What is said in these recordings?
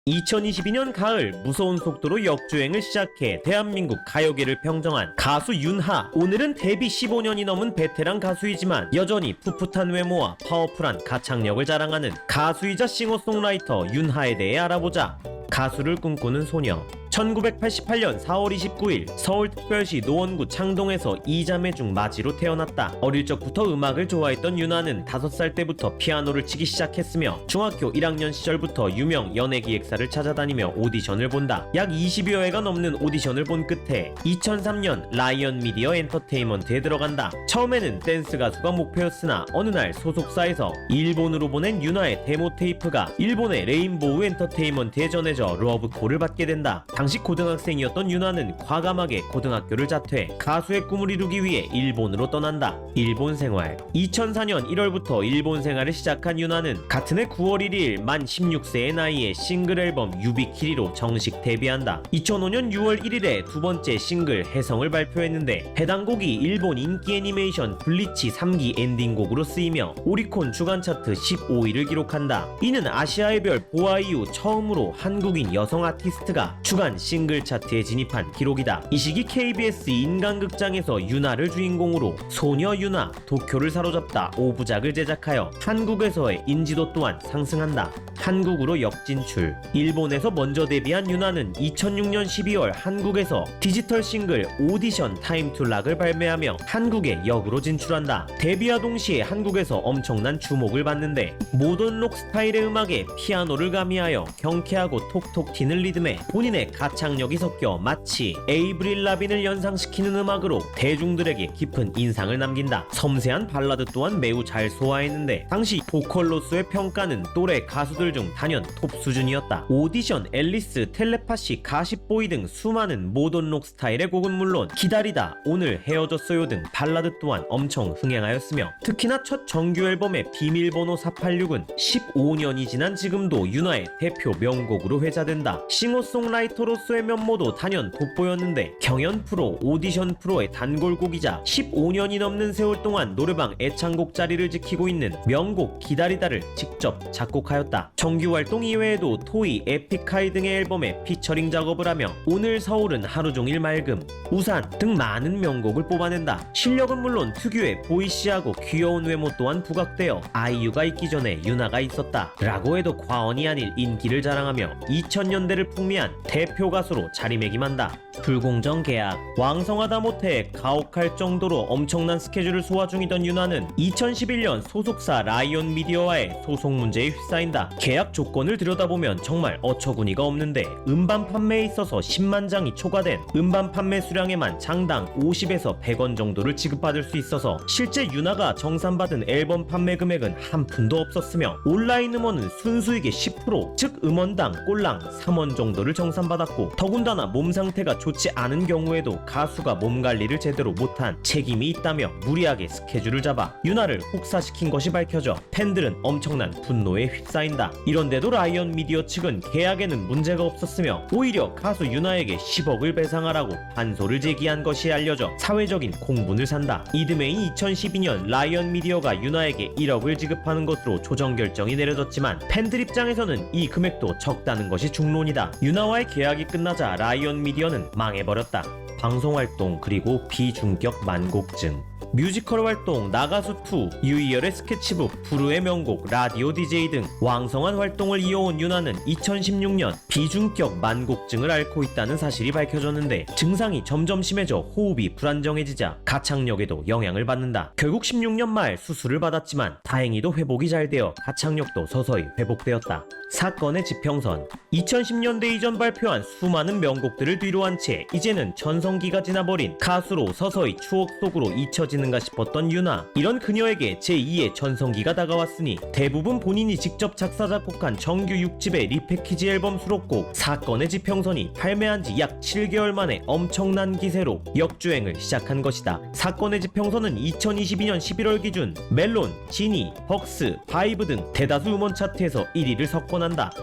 2022년 가을 무서운 속도로 역주행을 시작해 대한민국 가요계를 평정한 가수 윤하. 오늘은 데뷔 15년이 넘은 베테랑 가수이지만 여전히 풋풋한 외모와 파워풀한 가창력을 자랑하는 가수이자 싱어송라이터 윤하에 대해 알아보자. 가수를 꿈꾸는 소녀. 1988년 4월 29일 서울특별시 노원구 창동에서 이자매 중 마지로 태어났다. 어릴 적부터 음악을 좋아했던 윤하는 5살 때부터 피아노를 치기 시작했으며 중학교 1학년 시절부터 유명 연예기획사를 찾아다니며 오디션을 본다. 약 20여 회가 넘는 오디션을 본 끝에 2003년 라이언 미디어 엔터테인먼트에 들어간다. 처음에는 댄스 가수가 목표였으나 어느 날 소속사에서 일본으로 보낸 윤하의 데모 테이프가 일본의 레인보우 엔터테인먼트에 전해져 러브콜을 받게 된다. 당시 고등학생이었던 윤하는 과감하게 고등학교를 자퇴해 가수의 꿈을 이루기 위해 일본으로 떠난다. 일본 생활. 2004년 1월부터 일본 생활을 시작한 윤하는 같은 해 9월 1일 만 16세의 나이에 싱글 앨범 유비키리로 정식 데뷔한다. 2005년 6월 1일에 두 번째 싱글 해성을 발표했는데 해당 곡이 일본 인기 애니메이션 블리치 3기 엔딩곡으로 쓰이며 오리콘 주간 차트 15위를 기록한다. 이는 아시아의 별 보아 이후 처음으로 한국인 여성 아티스트가 주간 싱글 차트에 진입한 기록이다. 이 시기 KBS 인간극장에서 윤하를 주인공으로 소녀 윤하, 도쿄를 사로잡다 5부작을 제작하여 한국에서의 인지도 또한 상승한다. 한국으로 역진출. 일본에서 먼저 데뷔한 윤하는 2006년 12월 한국에서 디지털 싱글 오디션 타임 투 락을 발매하며 한국에 역으로 진출한다. 데뷔와 동시에 한국에서 엄청난 주목을 받는데 모던 록 스타일의 음악에 피아노를 가미하여 경쾌하고 톡톡 튀는 리듬에 본인의 가창력이 섞여 마치 에이브릴 라빈을 연상시키는 음악으로 대중들에게 깊은 인상을 남긴다. 섬세한 발라드 또한 매우 잘 소화했는데 당시 보컬로서의 평가는 또래 가수들 중 단연 톱 수준이었다. 오디션, 앨리스, 텔레파시, 가십보이 등 수많은 모던 록 스타일의 곡은 물론 기다리다, 오늘 헤어졌어요 등 발라드 또한 엄청 흥행하였으며 특히나 첫 정규 앨범의 비밀번호 486은 15년이 지난 지금도 윤하의 대표 명곡으로 회자된다. 싱어송라이터로서의 면모도 단연 돋보였는데 경연 프로, 오디션 프로의 단골곡이자 15년이 넘는 세월 동안 노래방 애창곡 자리를 지키고 있는 명곡 기다리다를 직접 작곡하였다. 정규 활동 이외에도 토이, 에픽하이 등의 앨범에 피처링 작업을 하며 오늘 서울은 하루종일 맑음, 우산 등 많은 명곡을 뽑아낸다. 실력은 물론 특유의 보이시하고 귀여운 외모 또한 부각되어 아이유가 있기 전에 윤하가 있었다 라고 해도 과언이 아닐 인기를 자랑하며 2000년대를 풍미한 대표 가수로 자리매김한다. 불공정 계약. 왕성하다 못해 가혹할 정도로 엄청난 스케줄을 소화 중이던 윤하는 2011년 소속사 라이언 미디어와의 소송 문제에 휩싸인다. 계약 조건을 들여다보면 정말 어처구니가 없는데 음반 판매에 있어서 10만 장이 초과된 음반 판매 수량에만 장당 50에서 100원 정도를 지급받을 수 있어서 실제 윤하가 정산받은 앨범 판매 금액은 한 푼도 없었으며 온라인 음원은 순수익의 10%, 즉 음원당 꼴랑 3원 정도를 정산받았고 더군다나 몸 상태가 좋지 않은 경우에도 가수가 몸 관리를 제대로 못한 책임이 있다며 무리하게 스케줄을 잡아 윤하를 혹사시킨 것이 밝혀져 팬들은 엄청난 분노에 휩싸인다. 이런데도 라이언 미디어 측은 계약에는 문제가 없었으며 오히려 가수 윤하에게 10억을 배상하라고 반소를 제기한 것이 알려져 사회적인 공분을 산다. 이듬해인 2012년 라이언 미디어가 윤하에게 1억을 지급하는 것으로 조정 결정이 내려졌지만 팬들 입장에서는 이 금액도 적다는 것이 중론이다. 윤하와의 계약이 끝나자 라이언 미디어는 망해버렸다. 방송활동 그리고 비중격 만곡증. 뮤지컬 활동, 나가수2, 유희열의 스케치북, 부르의 명곡, 라디오 DJ 등 왕성한 활동을 이어온 윤하는 2016년 비중격 만곡증을 앓고 있다는 사실이 밝혀졌는데 증상이 점점 심해져 호흡이 불안정해지자 가창력에도 영향을 받는다. 결국 16년 말 수술을 받았지만 다행히도 회복이 잘 되어 가창력도 서서히 회복되었다. 사건의 지평선. 2010년대 이전 발표한 수많은 명곡들을 뒤로한 채 이제는 전성기가 지나버린 가수로 서서히 추억 속으로 잊혀지는가 싶었던 윤하. 이런 그녀에게 제2의 전성기가 다가왔으니 대부분 본인이 직접 작사 작곡한 정규 6집의 리패키지 앨범 수록곡 사건의 지평선이 발매한 지 약 7개월 만에 엄청난 기세로 역주행을 시작한 것이다. 사건의 지평선은 2022년 11월 기준 멜론, 지니, 벅스, 바이브 등 대다수 음원 차트에서 1위를 석권한다.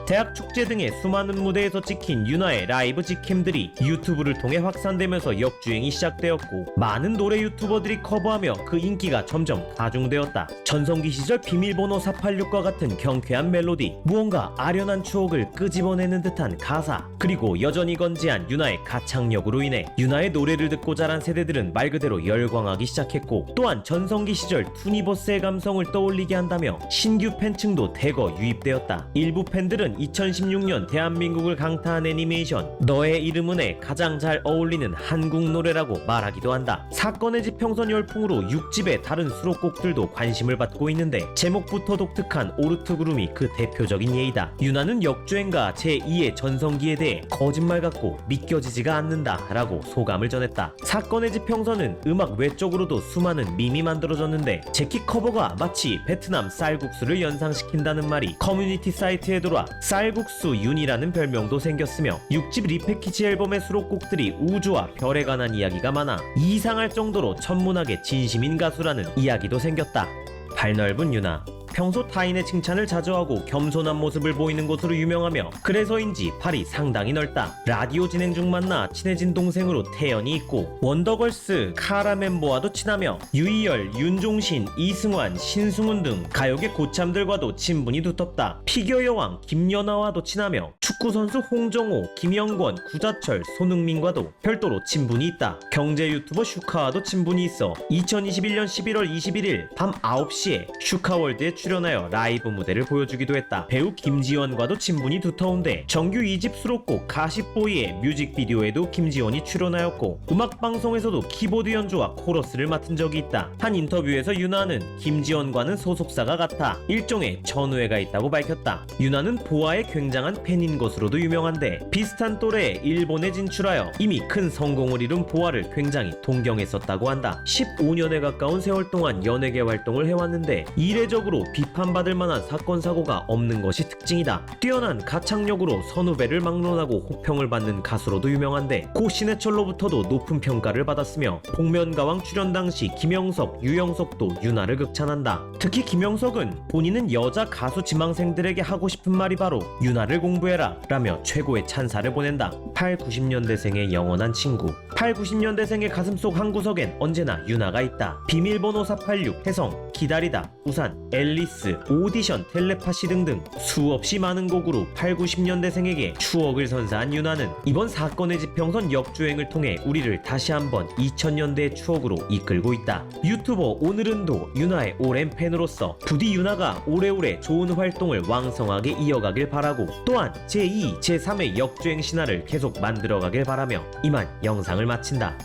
대학 축제 등의 수많은 무대에서 찍힌 윤하의 라이브 직캠들이 유튜브를 통해 확산되면서 역주행이 시작되었고 많은 노래 유튜버들이 커버 커버하며 그 인기가 점점 가중되었다. 전성기 시절 비밀번호 486과 같은 경쾌한 멜로디, 무언가 아련한 추억을 끄집어내는 듯한 가사, 그리고 여전히 건재한 윤하의 가창력으로 인해 윤하의 노래를 듣고 자란 세대들은 말 그대로 열광하기 시작했고, 또한 전성기 시절 투니버스의 감성을 떠올리게 한다며 신규 팬층도 대거 유입되었다. 일부 팬들은 2016년 대한민국을 강타한 애니메이션 너의 이름은에 가장 잘 어울리는 한국 노래라고 말하기도 한다. 사건의 지평선 열풍으로 6집의 다른 수록곡들도 관심을 받고 있는데 제목부터 독특한 오르트그룹이 그 대표적인 예이다. 윤하는 역주행과 제2의 전성기에 대해 거짓말 같고 믿겨지지가 않는다 라고 소감을 전했다. 사건의 지평선은 음악 외적으로도 수많은 밈이 만들어졌는데 재킷 커버가 마치 베트남 쌀국수를 연상시킨다는 말이 커뮤니티 사이트에 돌아 쌀국수 윤이라는 별명도 생겼으며 6집 리패키지 앨범의 수록곡들이 우주와 별에 관한 이야기가 많아 이상할 정도로 천문학의 진심인 가수라는 이야기도 생겼다. 발넓은 윤하, 평소 타인의 칭찬을 자주 하고 겸손한 모습을 보이는 것으로 유명하며 그래서인지 팔이 상당히 넓다. 라디오 진행 중 만나 친해진 동생으로 태연이 있고 원더걸스 카라 멤버와도 친하며 유희열, 윤종신, 이승환, 신승훈 등 가요계 고참들과도 친분이 두텁다. 피겨 여왕 김연아와도 친하며 축구선수 홍정호, 김영권, 구자철, 손흥민과도 별도로 친분이 있다. 경제 유튜버 슈카와도 친분이 있어 2021년 11월 21일 밤 9시에 슈카월드에 출연하여 라이브 무대를 보여주기도 했다. 배우 김지원과도 친분이 두터운데 정규 2집 수록곡 가십보이의 뮤직비디오에도 김지원이 출연하였고 음악방송에서도 키보드 연주와 코러스를 맡은 적이 있다. 한 인터뷰에서 윤하는 김지원과는 소속사가 같아 일종의 전우애가 있다고 밝혔다. 윤하는 보아의 굉장한 팬인 것으로도 유명한데 비슷한 또래에 일본에 진출하여 이미 큰 성공을 이룬 보아를 굉장히 동경했었다고 한다. 15년에 가까운 세월 동안 연예계 활동을 해왔는데 이례적으로 비판받을 만한 사건 사고가 없는 것이 특징이다. 뛰어난 가창력으로 선후배를 막론하고 호평을 받는 가수로도 유명한데 고 신해철로부터도 높은 평가를 받았으며 복면가왕 출연 당시 김영석, 유영석도 윤하를 극찬한다. 특히 김영석은 본인은 여자 가수 지망생들에게 하고 싶은 말이 바로 윤하를 공부해라 라며 최고의 찬사를 보낸다. 8, 90년대생의 영원한 친구, 8, 90년대생의 가슴속 한구석엔 언제나 윤하가 있다. 비밀번호 486, 혜성, 기다리다, 우산, 앨리스, 오디션, 텔레파시 등등 수없이 많은 곡으로 8, 90년대생에게 추억을 선사한 윤하는 이번 사건의 지평선 역주행을 통해 우리를 다시 한번 2000년대의 추억으로 이끌고 있다. 유튜버 오늘은도 윤하의 오랜 팬으로서 부디 윤하가 오래오래 좋은 활동을 왕성하게 이어가길 바라고 또한 제2, 제3의 역주행 신화를 계속 만들어가길 바라며 이만 영상을 마친다.